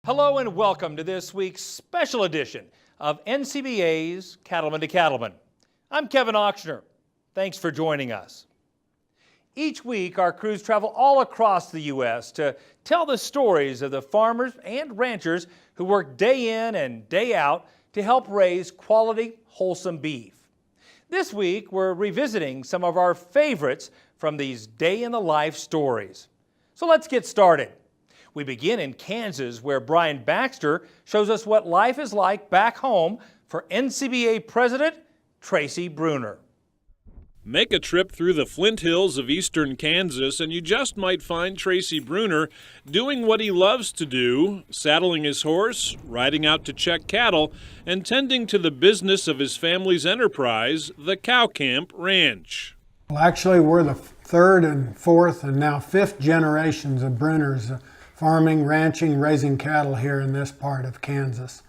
Hello and welcome to this week's special edition of NCBA's Cattlemen to Cattlemen. I'm Kevin Auctioner. Thanks for joining us. Each week, our crews travel all across the U.S. to tell the stories of the farmers and ranchers who work day in and day out to help raise quality, wholesome beef. This week, we're revisiting some of our favorites from these day-in-the-life stories. So let's get started. We begin in Kansas, where Brian Baxter shows us what life is like back home for NCBA President Tracy Brunner. Make a trip through the Flint Hills of eastern Kansas and you just might find Tracy Brunner doing what he loves to do, saddling his horse, riding out to check cattle, and tending to the business of his family's enterprise, the Cow Camp Ranch. Well, actually, we're the third and fourth and now fifth generations of Brunners farming, ranching, raising cattle here in this part of Kansas.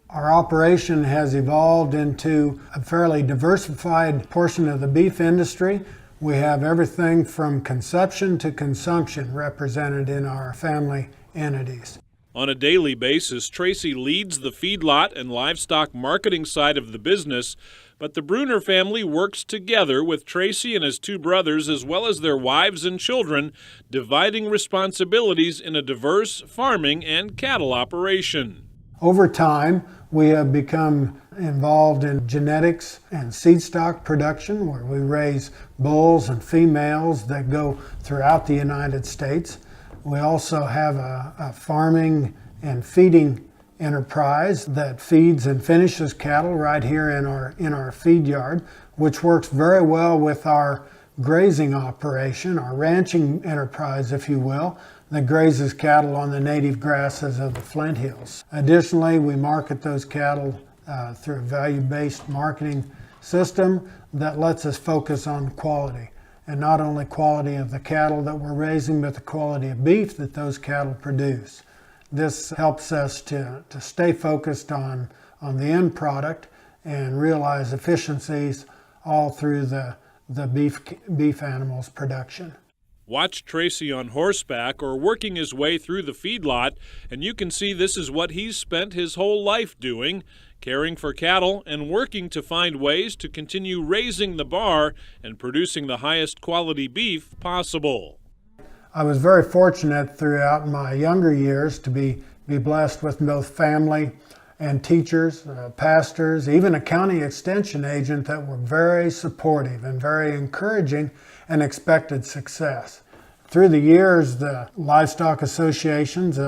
Our operation has evolved into a fairly diversified portion of the beef industry. We have everything from conception to consumption represented in our family entities. On a daily basis, Tracy leads the feedlot and livestock marketing side of the business, but the Brunner family works together with Tracy and his two brothers as well as their wives and children, dividing responsibilities in a diverse farming and cattle operation. Over time, we have become involved in genetics and seed stock production, where we raise bulls and females that go throughout the United States. We also have a farming and feeding enterprise that feeds and finishes cattle right here in our feed yard, which works very well with our grazing operation, our ranching enterprise, if you will, that grazes cattle on the native grasses of the Flint Hills. Additionally, we market those cattle through a value-based marketing system that lets us focus on quality, and not only quality of the cattle that we're raising, but the quality of beef that those cattle produce. This helps us to stay focused on the end product and realize efficiencies all through the beef animals production. Watch Tracy on horseback or working his way through the feedlot, and you can see this is what he's spent his whole life doing, caring for cattle and working to find ways to continue raising the bar and producing the highest quality beef possible. I was very fortunate throughout my younger years to be blessed with both family and teachers, pastors, even a county extension agent that were very supportive and very encouraging and expected success. Through the years, the livestock associations,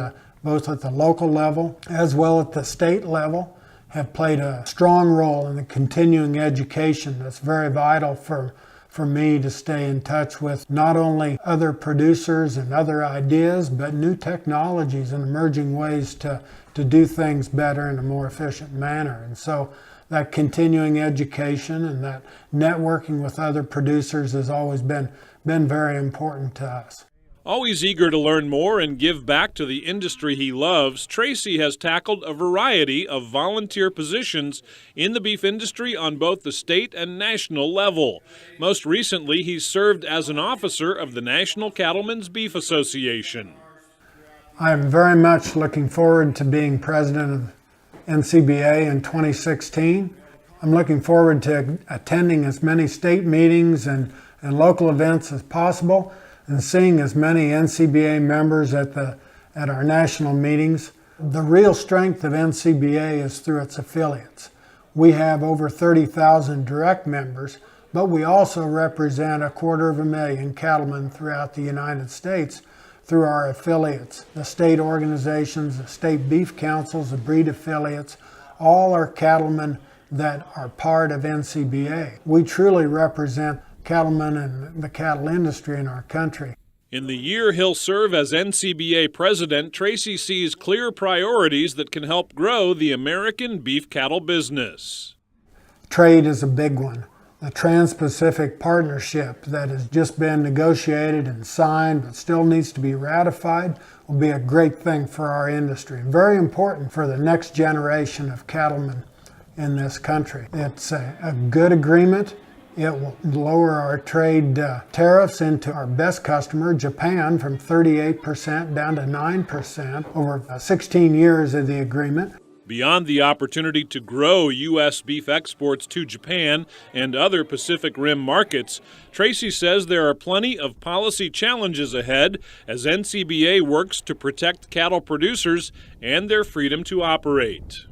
both at the local level as well at the state level, have played a strong role in the continuing education that's very vital for me to stay in touch with not only other producers and other ideas, but new technologies and emerging ways to do things better in a more efficient manner. And so that continuing education and that networking with other producers has always been very important to us. Always eager to learn more and give back to the industry he loves, Tracy has tackled a variety of volunteer positions in the beef industry on both the state and national level. Most recently, he served as an officer of the National Cattlemen's Beef Association. I'm very much looking forward to being president of NCBA in 2016. I'm looking forward to attending as many state meetings and local events as possible, and seeing as many NCBA members at our national meetings. The real strength of NCBA is through its affiliates. We have over 30,000 direct members, but we also represent 250,000 cattlemen throughout the United States through our affiliates. The state organizations, the state beef councils, the breed affiliates, all are cattlemen that are part of NCBA. We truly represent cattlemen and the cattle industry in our country. In the year he'll serve as NCBA president, Tracy sees clear priorities that can help grow the American beef cattle business. Trade is a big one. The Trans-Pacific Partnership that has just been negotiated and signed but still needs to be ratified will be a great thing for our industry. Very important for the next generation of cattlemen in this country. It's a good agreement. It will lower our trade tariffs into our best customer, Japan, from 38% down to 9% over 16 years of the agreement. Beyond the opportunity to grow U.S. beef exports to Japan and other Pacific Rim markets, Tracy says there are plenty of policy challenges ahead as NCBA works to protect cattle producers and their freedom to operate.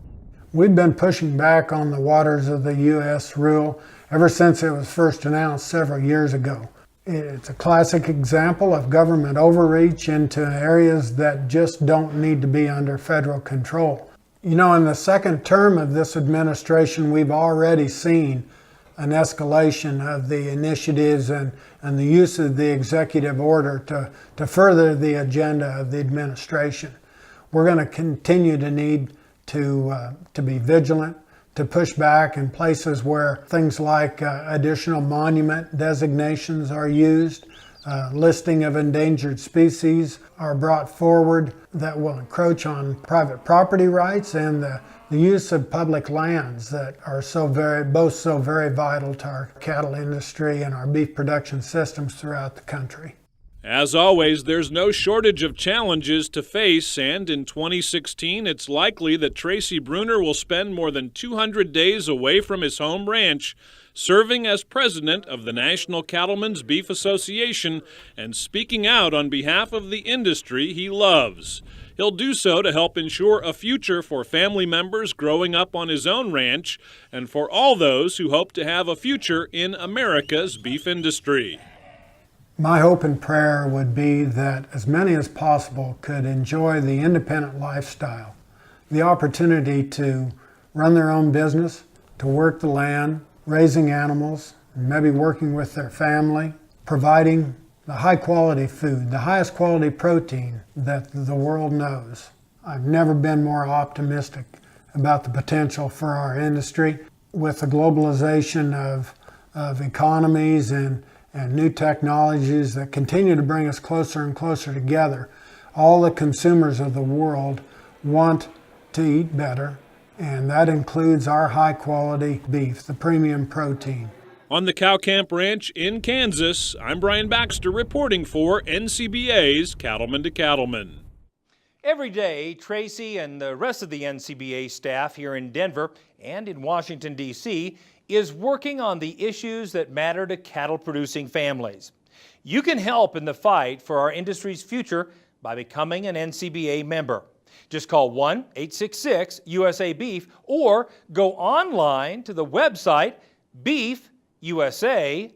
We've been pushing back on the waters of the U.S. rule ever since it was first announced several years ago. It's a classic example of government overreach into areas that just don't need to be under federal control. You know, in the second term of this administration, we've already seen an escalation of the initiatives and the use of the executive order to further the agenda of the administration. We're going to continue to need to be vigilant, to push back in places where things like additional monument designations are used, listing of endangered species are brought forward that will encroach on private property rights and the use of public lands that are both so very vital to our cattle industry and our beef production systems throughout the country. As always, there's no shortage of challenges to face, and in 2016, it's likely that Tracy Brunner will spend more than 200 days away from his home ranch, serving as president of the National Cattlemen's Beef Association and speaking out on behalf of the industry he loves. He'll do so to help ensure a future for family members growing up on his own ranch and for all those who hope to have a future in America's beef industry. My hope and prayer would be that as many as possible could enjoy the independent lifestyle, the opportunity to run their own business, to work the land, raising animals, maybe working with their family, providing the high quality food, the highest quality protein that the world knows. I've never been more optimistic about the potential for our industry. With the globalization of economies and new technologies that continue to bring us closer and closer together, all the consumers of the world want to eat better, and that includes our high-quality beef, the premium protein. On the Cow Camp Ranch in Kansas, I'm Brian Baxter reporting for NCBA's Cattlemen to Cattlemen. Every day, Tracy and the rest of the NCBA staff here in Denver and in Washington, D.C. is working on the issues that matter to cattle-producing families. You can help in the fight for our industry's future by becoming an NCBA member. Just call 1-866-USA-BEEF or go online to the website beefusa.org.